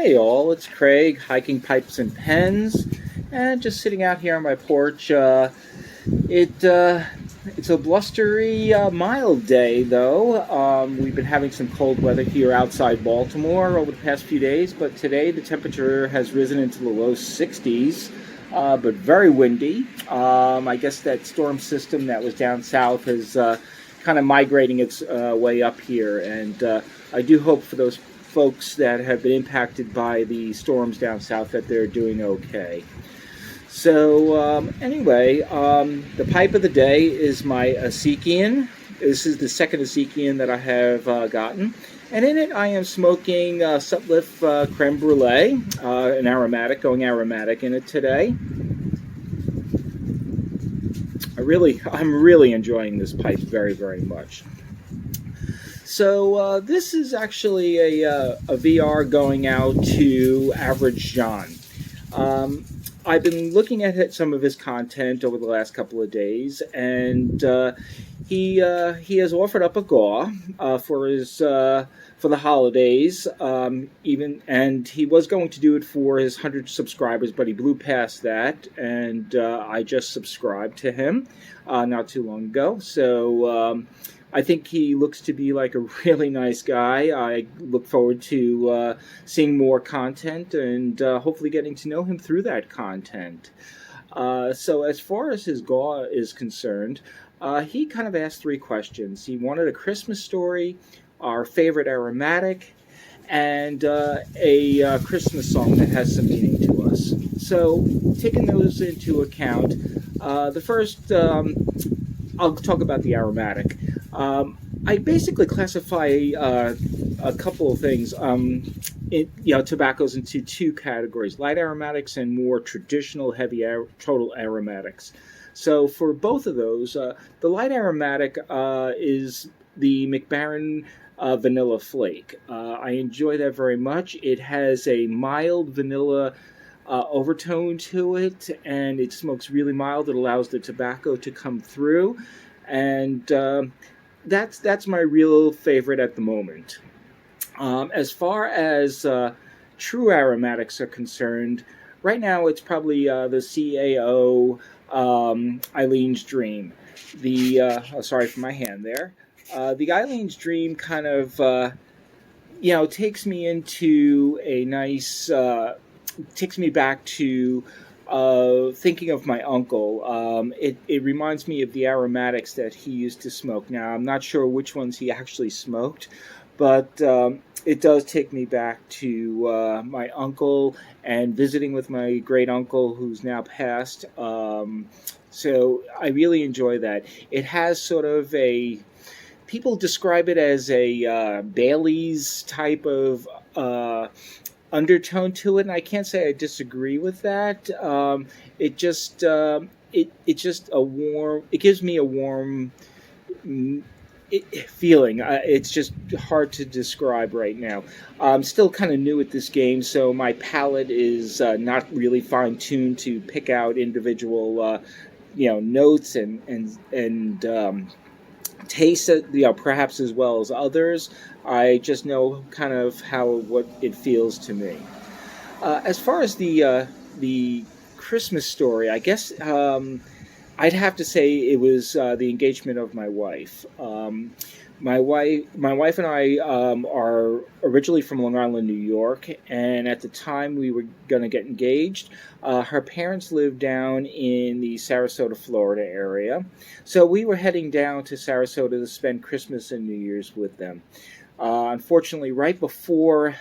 Hey all, it's Craig, hiking pipes and pens, and just sitting out here on my porch. It it's a blustery, mild day though. We've been having some cold weather here outside Baltimore over the past few days, but today the temperature has risen into the low 60s, but very windy. I guess that storm system that was down south is kind of migrating its way up here, and I do hope for those folks that have been impacted by the storms down south that they're doing okay. So the pipe of the day is my Asikian. This is the second Asikian that I have gotten. And in it, I am smoking Sutliff Creme Brulee, an aromatic, going aromatic in it today. I'm really enjoying this pipe very, very much. So this is actually a VR going out to Average Jon. I've been looking at some of his content over the last couple of days, and he has offered up a GAW for the holidays. And he was going to do it for his 100 subscribers, but he blew past that, and I just subscribed to him not too long ago. So I think he looks to be like a really nice guy. I look forward to seeing more content and hopefully getting to know him through that content. So as far as his GAW is concerned, he kind of asked three questions. He wanted a Christmas story, our favorite aromatic, and a Christmas song that has some meaning to us. So taking those into account, the first, I'll talk about the aromatic. I basically classify a couple of things. Tobaccos into two categories: light aromatics and more traditional total aromatics. So for both of those, the light aromatic is the McBaron Vanilla Flake. I enjoy that very much. It has a mild vanilla overtone to it, and it smokes really mild. It allows the tobacco to come through, and that's my real favorite at the moment. As far as true aromatics are concerned, right now it's probably the CAO Eileen's Dream. Sorry for my hand there. The Eileen's Dream kind of takes me into a nice takes me back to thinking of my uncle. It reminds me of the aromatics that he used to smoke. Now, I'm not sure which ones he actually smoked, but it does take me back to my uncle and visiting with my great uncle who's now passed. So I really enjoy that. It has sort of people describe it as a Bailey's type of undertone to it, and I can't say I disagree with that. It just it's just a warm. It gives me a warm feeling. It's just hard to describe right now. I'm still kind of new at this game, so my palate is not really fine tuned to pick out individual notes and taste it, perhaps as well as others. I just know kind of what it feels to me. As far as the Christmas story, I guess I'd have to say it was the engagement of my wife. My wife and I are originally from Long Island, New York, and at the time we were going to get engaged, her parents lived down in the Sarasota, Florida area, so we were heading down to Sarasota to spend Christmas and New Year's with them. Unfortunately, right before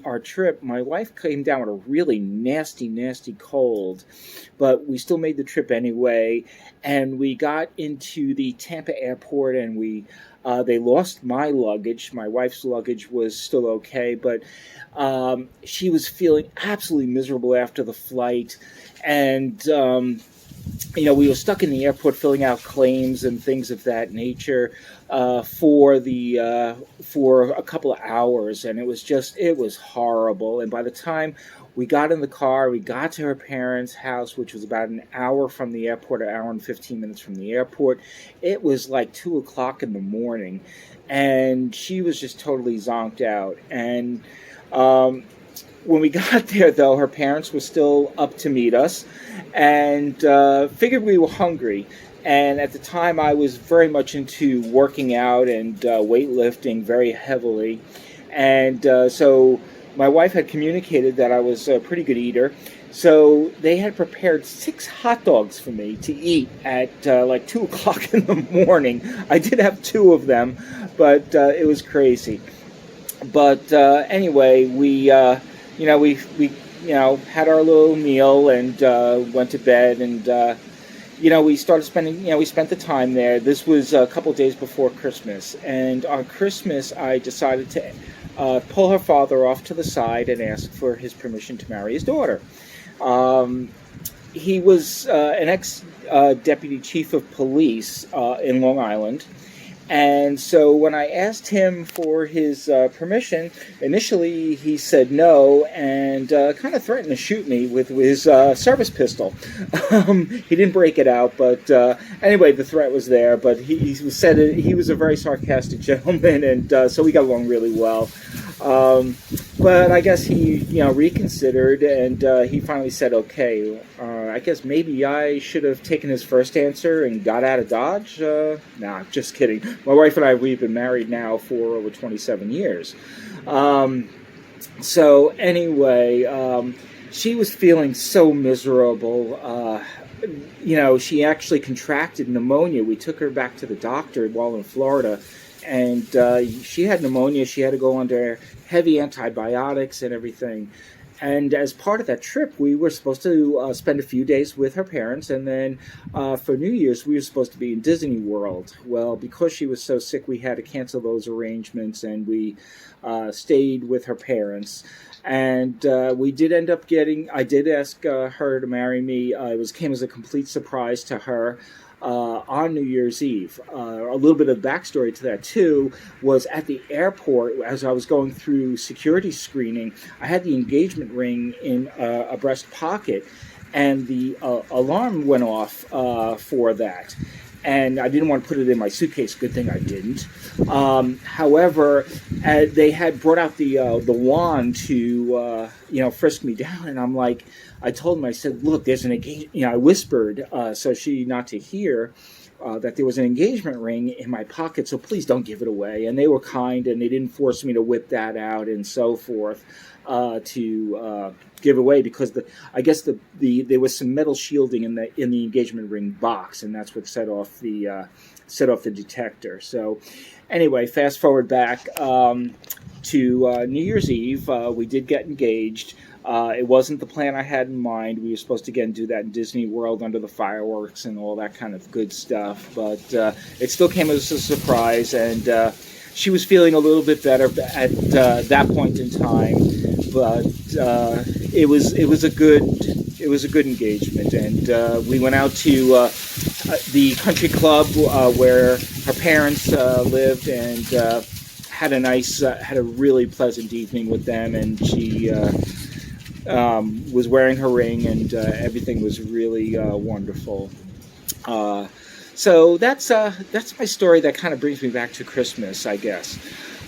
our trip, my wife came down with a really nasty, nasty cold, but we still made the trip anyway, and we got into the Tampa airport, and they lost my luggage. My wife's luggage was still okay, but she was feeling absolutely miserable after the flight, and we were stuck in the airport filling out claims and things of that nature for a couple of hours, and it was horrible. And by the time we got in the car, we got to her parents' house, which was about an hour from the airport, an hour and 15 minutes from the airport. It was like 2 o'clock in the morning, and she was just totally zonked out. And When we got there, though, her parents were still up to meet us, and figured we were hungry. And at the time, I was very much into working out and weightlifting very heavily. And so my wife had communicated that I was a pretty good eater. So they had prepared 6 hot dogs for me to eat at like 2 o'clock in the morning. I did have 2 of them, but it was crazy. But anyway, we had our little meal and went to bed, and we started spending, we spent the time there. This was a couple of days before Christmas, and on Christmas I decided to pull her father off to the side and ask for his permission to marry his daughter. He was an ex-deputy chief of police in Long Island. And so when I asked him for his permission, initially he said no and kind of threatened to shoot me with his service pistol. He didn't break it out, but anyway, the threat was there. But he said he was a very sarcastic gentleman, and so we got along really well. But I guess he, reconsidered, and he finally said, okay, I guess maybe I should have taken his first answer and got out of Dodge. Nah, just kidding. My wife and I, we've been married now for over 27 years. So anyway, she was feeling so miserable. She actually contracted pneumonia. We took her back to the doctor while in Florida, and she had pneumonia. She had to go under heavy antibiotics and everything. And as part of that trip, we were supposed to spend a few days with her parents, and then for New Year's, we were supposed to be in Disney World. Well, because she was so sick, we had to cancel those arrangements, and we stayed with her parents. And we did end up I did ask her to marry me. It came as a complete surprise to her. On New Year's Eve. A little bit of backstory to that, too, was at the airport, as I was going through security screening, I had the engagement ring in a breast pocket, and the alarm went off for that. And I didn't want to put it in my suitcase. Good thing I didn't. However, they had brought out the wand to frisk me down, and I'm like, I told him, I said, look, there's an engagement. I whispered so she not to hear that there was an engagement ring in my pocket. So please don't give it away. And they were kind, and they didn't force me to whip that out and so forth to give away, because I guess there was some metal shielding in the engagement ring box, and that's what set off the detector. So anyway, fast forward back to New Year's Eve. We did get engaged. It wasn't the plan I had in mind. We were supposed to again do that in Disney World under the fireworks and all that kind of good stuff, but it still came as a surprise, and she was feeling a little bit better at that point in time. But it was a good engagement, and we went out to the country club where her parents lived, and had a really pleasant evening with them, and she was wearing her ring, and everything was really wonderful. So that's my story. That kind of brings me back to Christmas, I guess.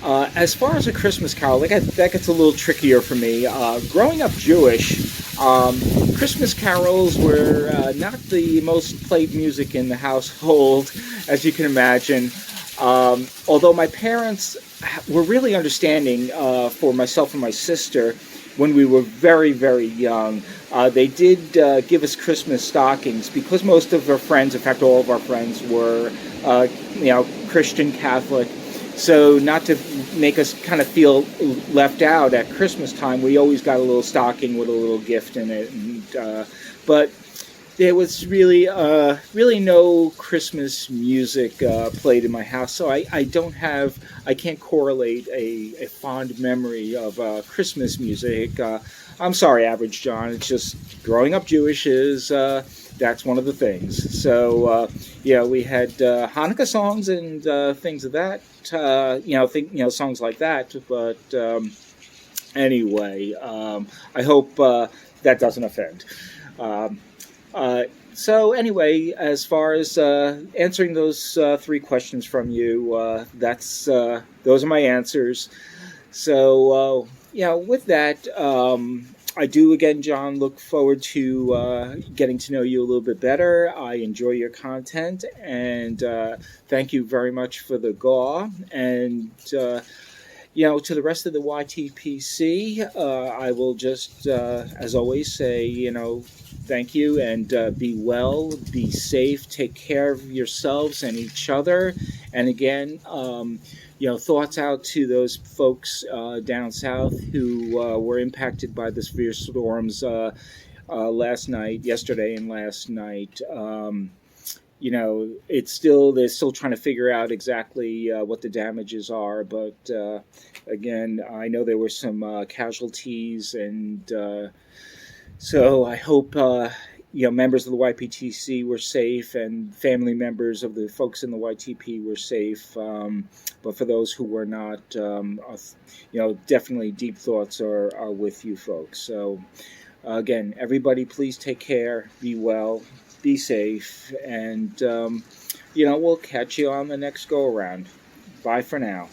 As far as a Christmas carol, that gets a little trickier for me. Growing up Jewish, Christmas carols were not the most played music in the household, as you can imagine. Although my parents were really understanding for myself and my sister when we were very, very young. They did give us Christmas stockings, because most of our friends, in fact all of our friends, were Christian, Catholic. So not to make us kind of feel left out at Christmas time, we always got a little stocking with a little gift in it. And, but there was really no Christmas music played in my house, so I can't correlate a fond memory of Christmas music. I'm sorry, Average Jon. It's just growing up Jewish is that's one of the things. So we had Hanukkah songs and things of that. Songs like that. But anyway, I hope that doesn't offend. So anyway, as far as answering those 3 questions from you, those are my answers. So, with that, I do again, John, look forward to getting to know you a little bit better. I enjoy your content, and thank you very much for the GAW. And, to the rest of the YTPC, I will just, as always, say, thank you and be well, be safe, take care of yourselves and each other. And again, thoughts out to those folks down south who were impacted by the severe storms yesterday and last night. It's still they're still trying to figure out exactly what the damages are, but again, I know there were some casualties, and so I hope members of the YPTC were safe, and family members of the folks in the YTP were safe. But for those who were not, definitely deep thoughts are with you folks. So again, everybody, please take care, be well, be safe, and we'll catch you on the next go around. Bye for now.